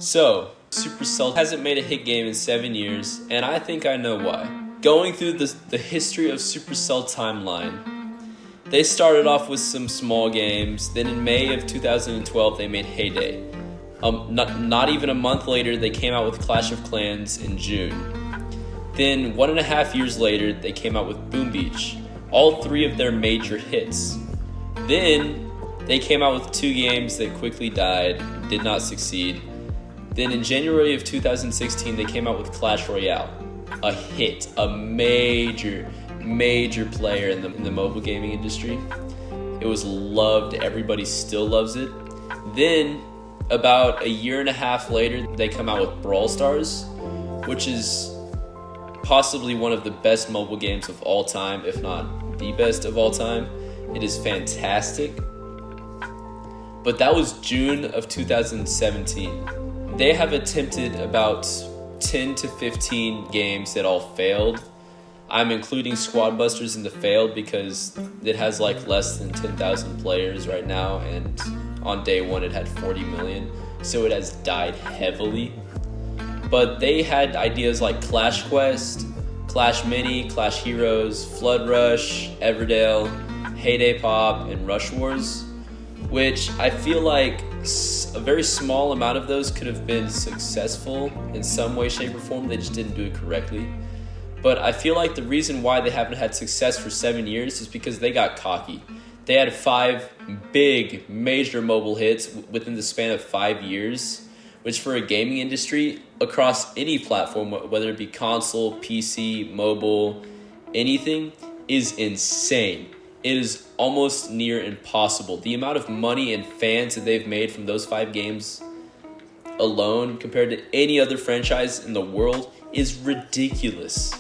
So, Supercell hasn't made a hit game in 7 years, and I think I know why. Going through the history of Supercell timeline, they started off with some small games, then in May of 2012 they made Heyday. Not even a month later they came out with Clash of Clans in June. Then 1.5 years later they came out with Boom Beach, all three of their major hits. Then they came out with 2 games that quickly died, did not succeed. Then in January of 2016, they came out with Clash Royale, a hit, a major player in the mobile gaming industry. It was loved, everybody still loves it. Then, about 1.5 years later, they come out with Brawl Stars, which is possibly one of the best mobile games of all time, if not the best of all time. It is fantastic. But that was June of 2017. They have attempted about 10 to 15 games that all failed. I'm including Squad Busters in the failed because it has like less than 10,000 players right now, and on day one it had 40 million, so it has died heavily. But they had ideas like Clash Quest, Clash Mini, Clash Heroes, Flood Rush, Everdale, Heyday Pop, and Rush Wars, which I feel like a very small amount of those could have been successful in some way, shape, or form. They just didn't do it correctly. But I feel like the reason why they haven't had success for 7 years is because they got cocky. They had 5 big, major mobile hits within the span of 5 years, which for a gaming industry across any platform, whether it be console, PC, mobile, anything, is insane. It is almost near impossible. The amount of money and fans that they've made from those 5 games alone compared to any other franchise in the world is ridiculous.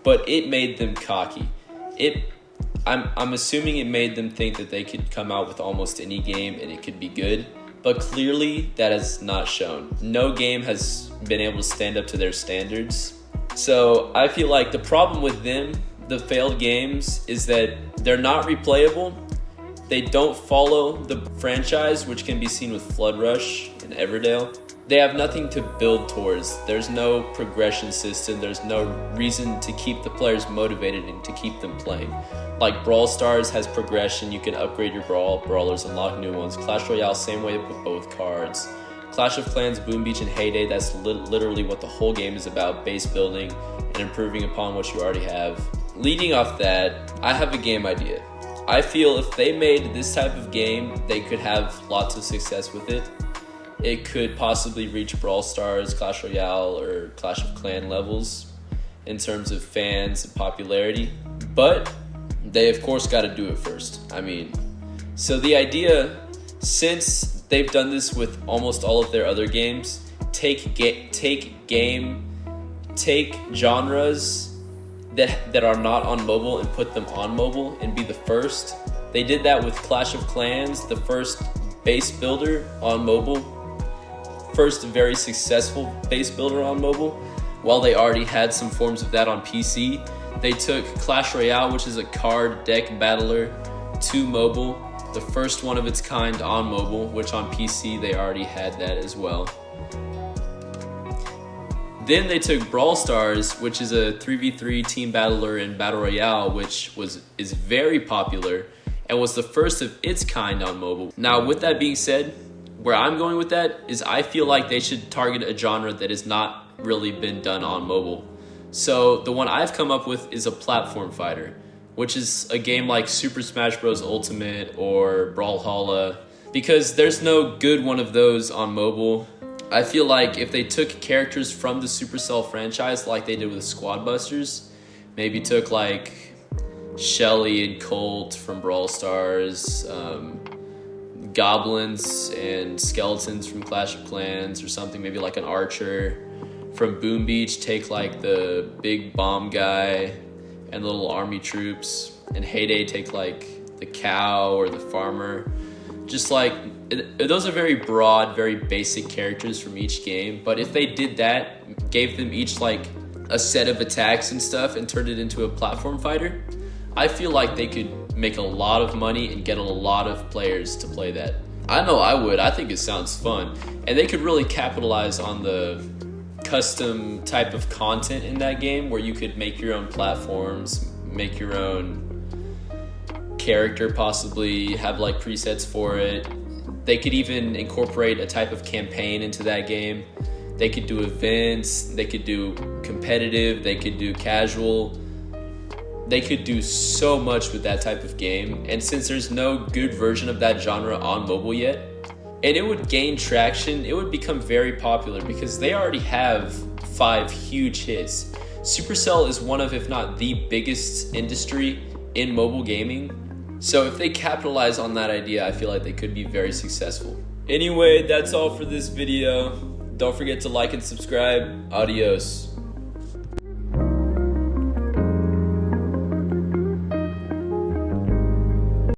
But it made them cocky. I'm assuming it made them think that they could come out with almost any game and it could be good. But clearly that has not shown. No game has been able to stand up to their standards. So I feel like the problem with them, the failed games, is that they're not replayable. They don't follow the franchise, which can be seen with Flood Rush and Everdale. They have nothing to build towards. There's no progression system. There's no reason to keep the players motivated and to keep them playing. Like Brawl Stars has progression. You can upgrade your brawlers, unlock new ones. Clash Royale, same way with both cards. Clash of Clans, Boom Beach, and Heyday, that's literally what the whole game is about, base building and improving upon what you already have. Leading off that, I have a game idea. I feel if they made this type of game, they could have lots of success with it. It could possibly reach Brawl Stars, Clash Royale, or Clash of Clan levels in terms of fans and popularity. But they, of course, got to do it first. So the idea, since they've done this with almost all of their other games, take genres that are not on mobile and put them on mobile and be the first. They did that with Clash of Clans, the first base builder on mobile, first very successful base builder on mobile. While they already had some forms of that on PC, they took Clash Royale, which is a card deck battler, to mobile, the first one of its kind on mobile, which on PC they already had that as well. Then they took Brawl Stars, which is a 3v3 team battler and battle royale, which is very popular and was the first of its kind on mobile. Now, with that being said, where I'm going with that is I feel like they should target a genre that has not really been done on mobile. So the one I've come up with is a platform fighter, which is a game like Super Smash Bros. Ultimate or Brawlhalla, because there's no good one of those on mobile. I feel like if they took characters from the Supercell franchise like they did with Squad Busters, maybe took like Shelly and Colt from Brawl Stars, goblins and skeletons from Clash of Clans or something, maybe like an archer. From Boom Beach, take like the big bomb guy and little army troops. And Heyday, take like the cow or the farmer. Just like, those are very broad, very basic characters from each game. But if they did that, gave them each like a set of attacks and stuff and turned it into a platform fighter, I feel like they could make a lot of money and get a lot of players to play that. I know I would. I think it sounds fun. And they could really capitalize on the custom type of content in that game where you could make your own platforms, make your own character, possibly have like presets for it. They could even incorporate a type of campaign into that game. They could do events, they could do competitive, they could do casual. They could do so much with that type of game. And since there's no good version of that genre on mobile yet, and it would gain traction, it would become very popular because they already have 5 huge hits. Supercell is one of, if not the biggest industry in mobile gaming. So if they capitalize on that idea, I feel like they could be very successful. Anyway, that's all for this video. Don't forget to like and subscribe. Adios.